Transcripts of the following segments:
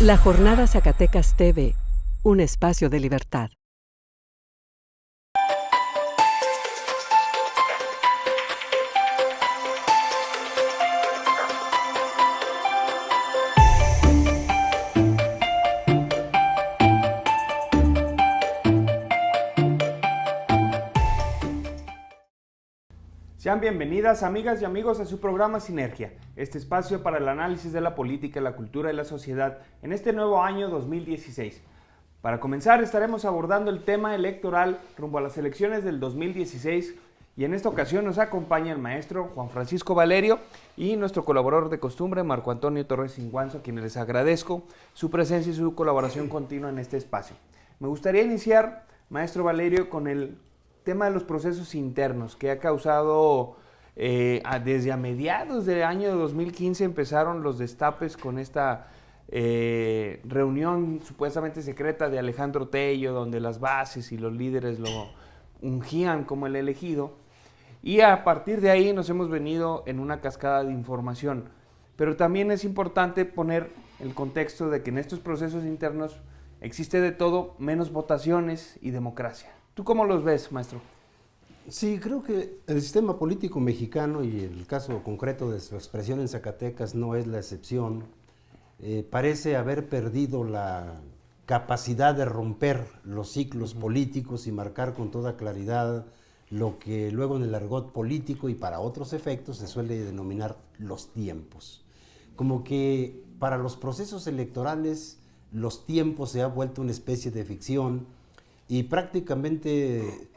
La Jornada Zacatecas TV, un espacio de libertad. Sean bienvenidas, amigas y amigos, a su programa Sinergia, este espacio para el análisis de la política, la cultura y la sociedad en este nuevo año 2016. Para comenzar, estaremos abordando el tema electoral rumbo a las elecciones del 2016 y en esta ocasión nos acompaña el maestro Juan Francisco Valerio y nuestro colaborador de costumbre, Marco Antonio Torres Inguanzo, a quienes les agradezco su presencia y su colaboración continua en este espacio. Me gustaría iniciar, maestro Valerio, con el tema de los procesos internos que ha causado, desde a mediados del año 2015 empezaron los destapes con esta reunión supuestamente secreta de Alejandro Tello, donde las bases y los líderes lo ungían como el elegido, y a partir de ahí nos hemos venido en una cascada de información. Pero también es importante poner el contexto de que en estos procesos internos existe de todo menos votaciones y democracia. ¿Tú cómo los ves, maestro? Sí, creo que el sistema político mexicano, y el caso concreto de su expresión en Zacatecas no es la excepción, parece haber perdido la capacidad de romper los ciclos políticos y marcar con toda claridad lo que luego en el argot político y para otros efectos se suele denominar los tiempos. Como que para los procesos electorales los tiempos se ha vuelto una especie de ficción. Y prácticamente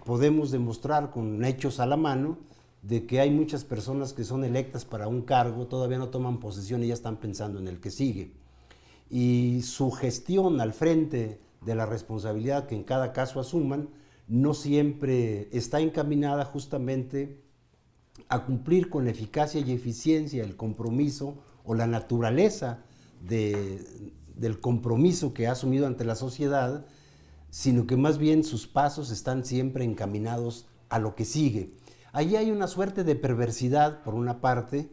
podemos demostrar con hechos a la mano de que hay muchas personas que son electas para un cargo, todavía no toman posesión y ya están pensando en el que sigue. Y su gestión al frente de la responsabilidad que en cada caso asuman no siempre está encaminada justamente a cumplir con eficacia y eficiencia el compromiso o la naturaleza del compromiso que ha asumido ante la sociedad, sino que más bien sus pasos están siempre encaminados a lo que sigue. Ahí hay una suerte de perversidad, por una parte,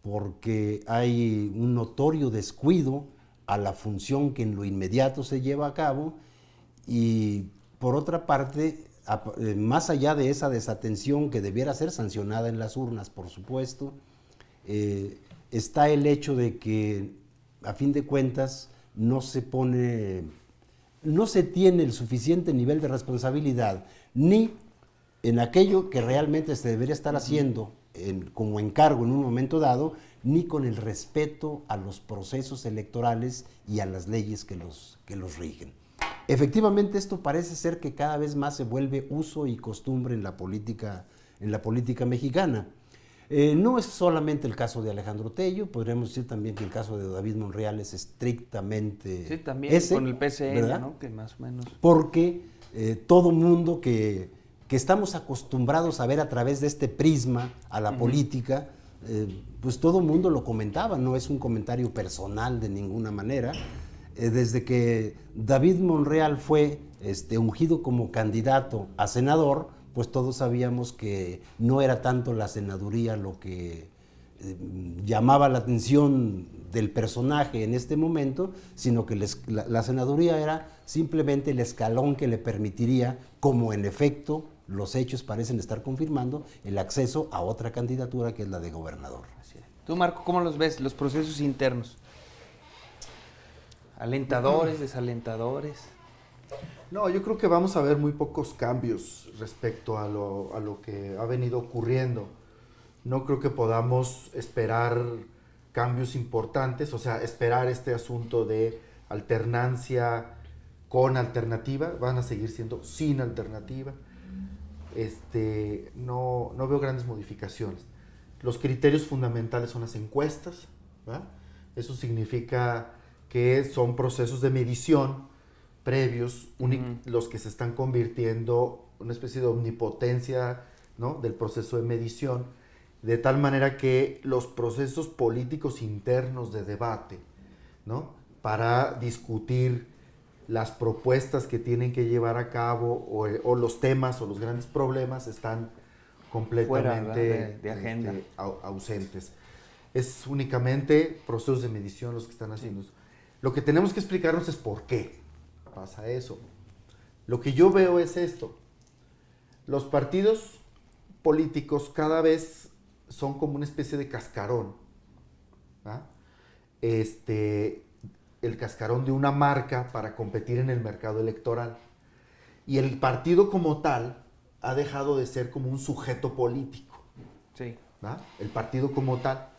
porque hay un notorio descuido a la función que en lo inmediato se lleva a cabo, y por otra parte, más allá de esa desatención que debiera ser sancionada en las urnas, por supuesto, está el hecho de que, a fin de cuentas, no se tiene el suficiente nivel de responsabilidad ni en aquello que realmente se debería estar haciendo como encargo en un momento dado, ni con el respeto a los procesos electorales y a las leyes que los rigen. Efectivamente, esto parece ser que cada vez más se vuelve uso y costumbre en la política mexicana. No es solamente el caso de Alejandro Tello, podríamos decir también que el caso de David Monreal es estrictamente sí, también ese, con el PCN, ¿verdad? ¿no? Que más o menos. Porque todo mundo que estamos acostumbrados a ver a través de este prisma a la política, pues todo mundo lo comentaba, no es un comentario personal de ninguna manera. Desde que David Monreal fue ungido como candidato a senador, pues todos sabíamos que no era tanto la senaduría lo que llamaba la atención del personaje en este momento, sino que la senaduría era simplemente el escalón que le permitiría, como en efecto los hechos parecen estar confirmando, el acceso a otra candidatura que es la de gobernador. Así es. Tú, Marco, ¿cómo los ves, los procesos internos? ¿Alentadores, desalentadores? No, yo creo que vamos a ver muy pocos cambios respecto a lo que ha venido ocurriendo. No creo que podamos esperar cambios importantes, o sea, esperar este asunto de alternancia con alternativa, van a seguir siendo sin alternativa. No veo grandes modificaciones. Los criterios fundamentales son las encuestas, ¿verdad? Eso significa que son procesos de medición previos, los que se están convirtiendo en una especie de omnipotencia, ¿no?, del proceso de medición, de tal manera que los procesos políticos internos de debate, ¿no?, para discutir las propuestas que tienen que llevar a cabo o los temas o los grandes problemas están completamente fuera de agenda, ausentes. Es únicamente procesos de medición los que están haciendo. Lo que tenemos que explicarnos es por qué pasa eso. Lo que yo veo es esto. Los partidos políticos cada vez son como una especie de cascarón. ¿Ah? El cascarón de una marca para competir en el mercado electoral. Y el partido como tal ha dejado de ser como un sujeto político. Sí. ¿Ah? El partido como tal.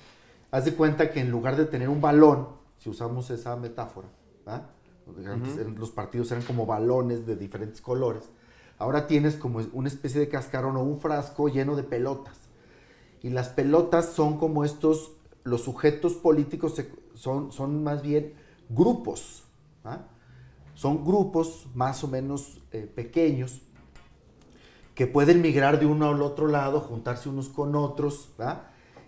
Haz de cuenta que en lugar de tener un balón, si usamos esa metáfora, ¿ah? Antes los partidos eran como balones de diferentes colores, ahora tienes como una especie de cascarón o un frasco lleno de pelotas. Y las pelotas son como estos, los sujetos políticos son más bien grupos. ¿Ah? Son grupos más o menos pequeños que pueden migrar de uno al otro lado, juntarse unos con otros, ¿verdad?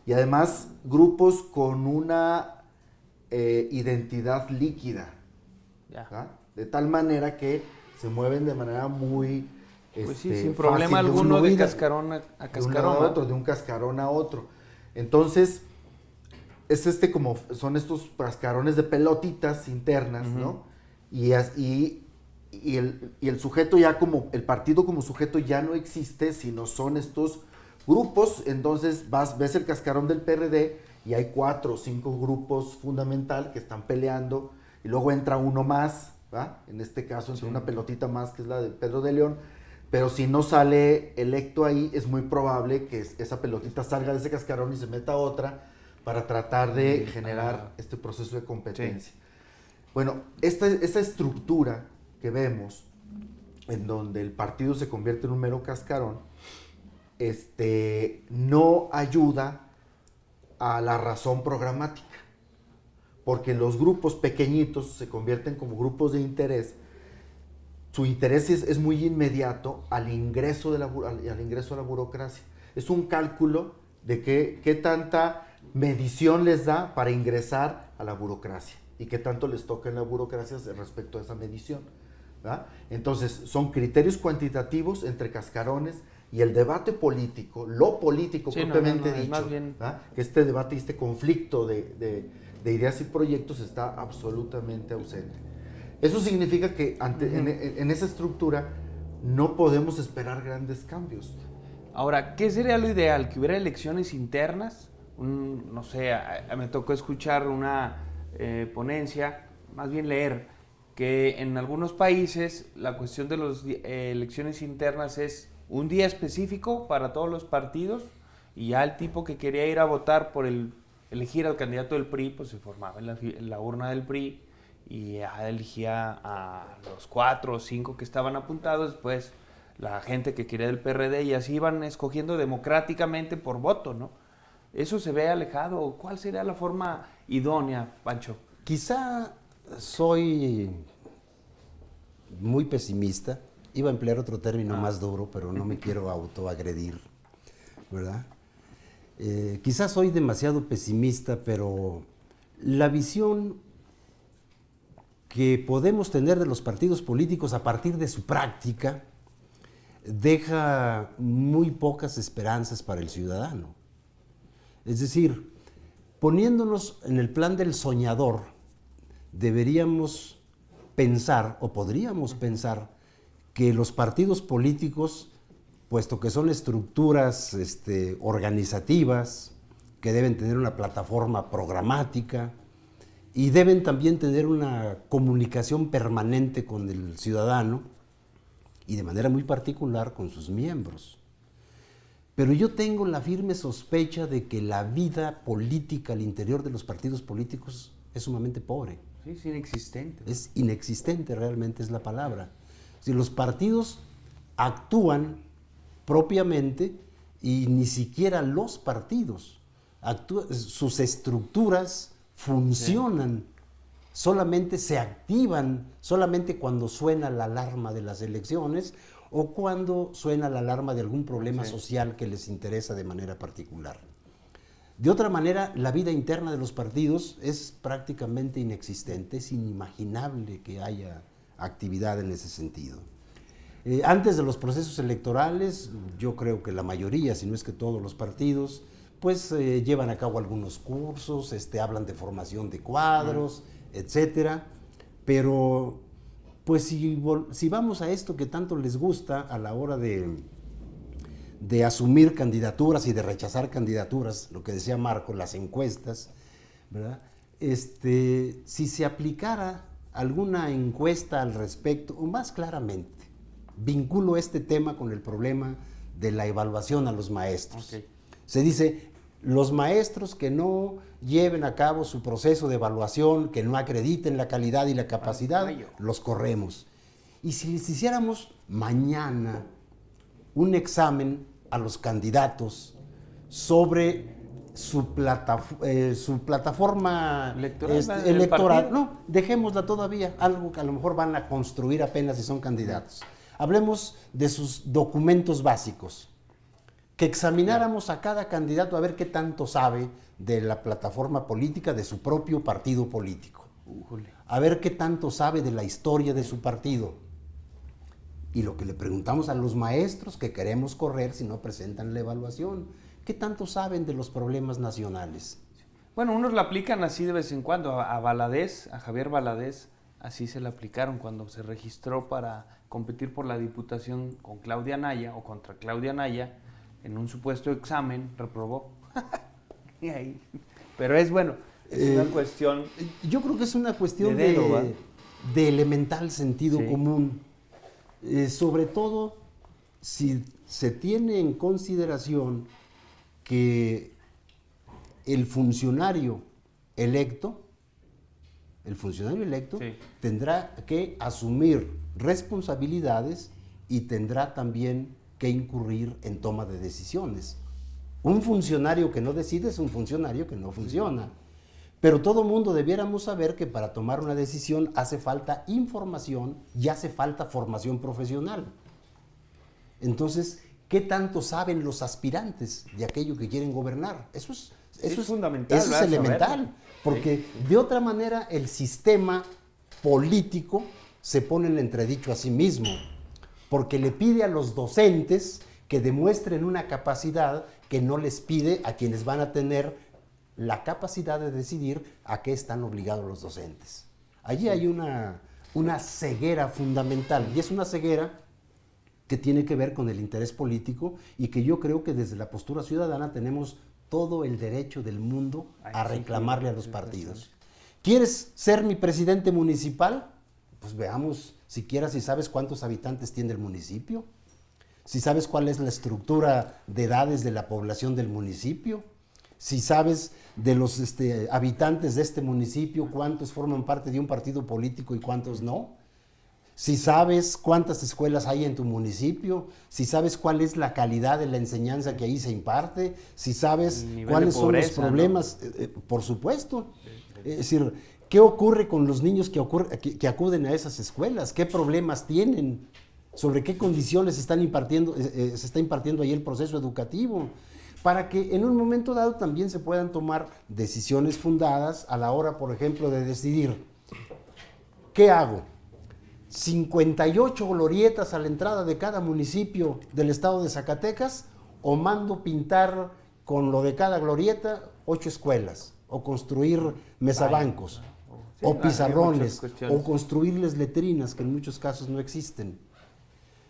Y además grupos con una identidad líquida, ¿verdad? De tal manera que se mueven de manera muy pues sí, sin problema alguno de cascarón a cascarón. De un lado a otro, de un cascarón a otro. Entonces, es son estos cascarones de pelotitas internas, ¿no? Y el sujeto ya el partido como sujeto ya no existe, sino son estos grupos. Entonces ves el cascarón del PRD y hay 4 o 5 grupos fundamental que están peleando y luego entra uno más, ¿va? En este caso entra una pelotita más que es la de Pedro de León, pero si no sale electo ahí es muy probable que esa pelotita salga de ese cascarón y se meta otra para tratar de generar este proceso de competencia. Sí. Bueno, esta estructura que vemos, en donde el partido se convierte en un mero cascarón, no ayuda a la razón programática, porque los grupos pequeñitos se convierten como grupos de interés. Su interés es muy inmediato al ingreso, al ingreso a la burocracia. Es un cálculo de qué tanta medición les da para ingresar a la burocracia y qué tanto les toca en la burocracia respecto a esa medición, ¿verdad? Entonces, son criterios cuantitativos entre cascarones y el debate político, lo político propiamente dicho, más bien... que este debate y este conflicto de ideas y proyectos está absolutamente ausente. Eso significa que en esa estructura no podemos esperar grandes cambios. Ahora, ¿qué sería lo ideal? ¿Que hubiera elecciones internas? No sé, me tocó escuchar una ponencia, más bien leer, que en algunos países la cuestión de las elecciones internas es un día específico para todos los partidos y ya el tipo que quería ir a votar por elegir al candidato del PRI, pues se formaba en la urna del PRI y ya elegía a los 4 o 5 que estaban apuntados, después la gente que quería del PRD y así iban escogiendo democráticamente por voto, ¿no? ¿Eso se ve alejado? ¿Cuál sería la forma idónea, Pancho? Quizá soy muy pesimista. Iba a emplear otro término más duro, pero no me quiero autoagredir, ¿verdad? Quizás soy demasiado pesimista, pero la visión que podemos tener de los partidos políticos a partir de su práctica deja muy pocas esperanzas para el ciudadano. Es decir, poniéndonos en el plan del soñador, deberíamos pensar, o podríamos pensar, que los partidos políticos, puesto que son estructuras organizativas, que deben tener una plataforma programática y deben también tener una comunicación permanente con el ciudadano y de manera muy particular con sus miembros. Pero yo tengo la firme sospecha de que la vida política al interior de los partidos políticos es sumamente pobre. Sí, es inexistente. Es inexistente, realmente es la palabra. Si los partidos actúan propiamente y ni siquiera los partidos, sus estructuras funcionan, solamente se activan, solamente cuando suena la alarma de las elecciones o cuando suena la alarma de algún problema social que les interesa de manera particular. De otra manera, la vida interna de los partidos es prácticamente inexistente, es inimaginable que haya actividad en ese sentido. Antes de los procesos electorales, yo creo que la mayoría, si no es que todos los partidos, pues llevan a cabo algunos cursos, hablan de formación de cuadros, etcétera, pero pues si vamos a esto que tanto les gusta a la hora de asumir candidaturas y de rechazar candidaturas, lo que decía Marco, las encuestas, ¿verdad? Si se aplicara alguna encuesta al respecto, o más claramente, vinculo este tema con el problema de la evaluación a los maestros. Okay. Se dice, los maestros que no lleven a cabo su proceso de evaluación, que no acrediten la calidad y la capacidad, los corremos. Y si les hiciéramos mañana un examen a los candidatos sobre su plataforma electoral, no, dejémosla todavía, algo que a lo mejor van a construir apenas si son candidatos. Hablemos de sus documentos básicos, que examináramos a cada candidato a ver qué tanto sabe de la plataforma política de su propio partido político, a ver qué tanto sabe de la historia de su partido. Y lo que le preguntamos a los maestros que queremos correr si no presentan la evaluación, ¿qué tanto saben de los problemas nacionales? Bueno, unos la aplican así de vez en cuando. A Valadez, a Javier Valadez, así se la aplicaron cuando se registró para competir por la diputación con Claudia Anaya o contra Claudia Anaya. En un supuesto examen reprobó. Y ahí. Pero es bueno, es una cuestión. Yo creo que es una cuestión de elemental sentido común. Sobre todo si se tiene en consideración que el funcionario electo tendrá que asumir responsabilidades y tendrá también que incurrir en toma de decisiones. Un funcionario que no decide es un funcionario que no funciona. Pero todo mundo debiéramos saber que para tomar una decisión hace falta información y hace falta formación profesional. Entonces, ¿qué tanto saben los aspirantes de aquello que quieren gobernar? Eso es fundamental. Eso es elemental, porque de otra manera el sistema político se pone en entredicho a sí mismo, porque le pide a los docentes que demuestren una capacidad que no les pide a quienes van a tener la capacidad de decidir a qué están obligados los docentes. Allí hay una ceguera fundamental, y es una ceguera que tiene que ver con el interés político y que yo creo que desde la postura ciudadana tenemos todo el derecho del mundo a reclamarle a los partidos. ¿Quieres ser mi presidente municipal? Pues veamos siquiera si sabes cuántos habitantes tiene el municipio, si sabes cuál es la estructura de edades de la población del municipio, si sabes de los habitantes de este municipio cuántos forman parte de un partido político y cuántos no, si sabes cuántas escuelas hay en tu municipio, si sabes cuál es la calidad de la enseñanza que ahí se imparte, si sabes cuáles son los problemas, ¿no? Por supuesto. Es decir, ¿qué ocurre con los niños que acuden a esas escuelas? ¿Qué problemas tienen? ¿Sobre qué condiciones se está impartiendo ahí el proceso educativo? Para que en un momento dado también se puedan tomar decisiones fundadas a la hora, por ejemplo, de decidir, ¿qué hago? 58 glorietas a la entrada de cada municipio del estado de Zacatecas, o mando pintar con lo de cada glorieta 8 escuelas, o construir mesabancos, o pizarrones, o construirles letrinas que en muchos casos no existen.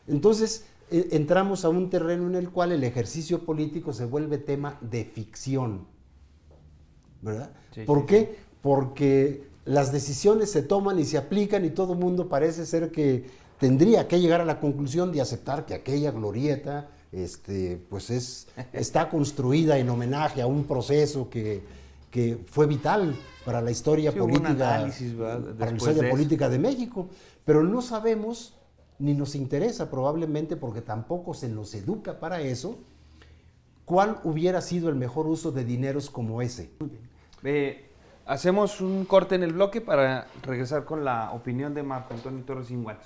Entonces entramos a un terreno en el cual el ejercicio político se vuelve tema de ficción, ¿verdad? ¿Por qué? Porque las decisiones se toman y se aplican y todo el mundo parece ser que tendría que llegar a la conclusión de aceptar que aquella glorieta está construida en homenaje a un proceso que fue vital para la historia política de México, pero no sabemos ni nos interesa probablemente porque tampoco se nos educa para eso, cuál hubiera sido el mejor uso de dineros como ese. Muy bien. Hacemos un corte en el bloque para regresar con la opinión de Marco Antonio Torres Ínguanas.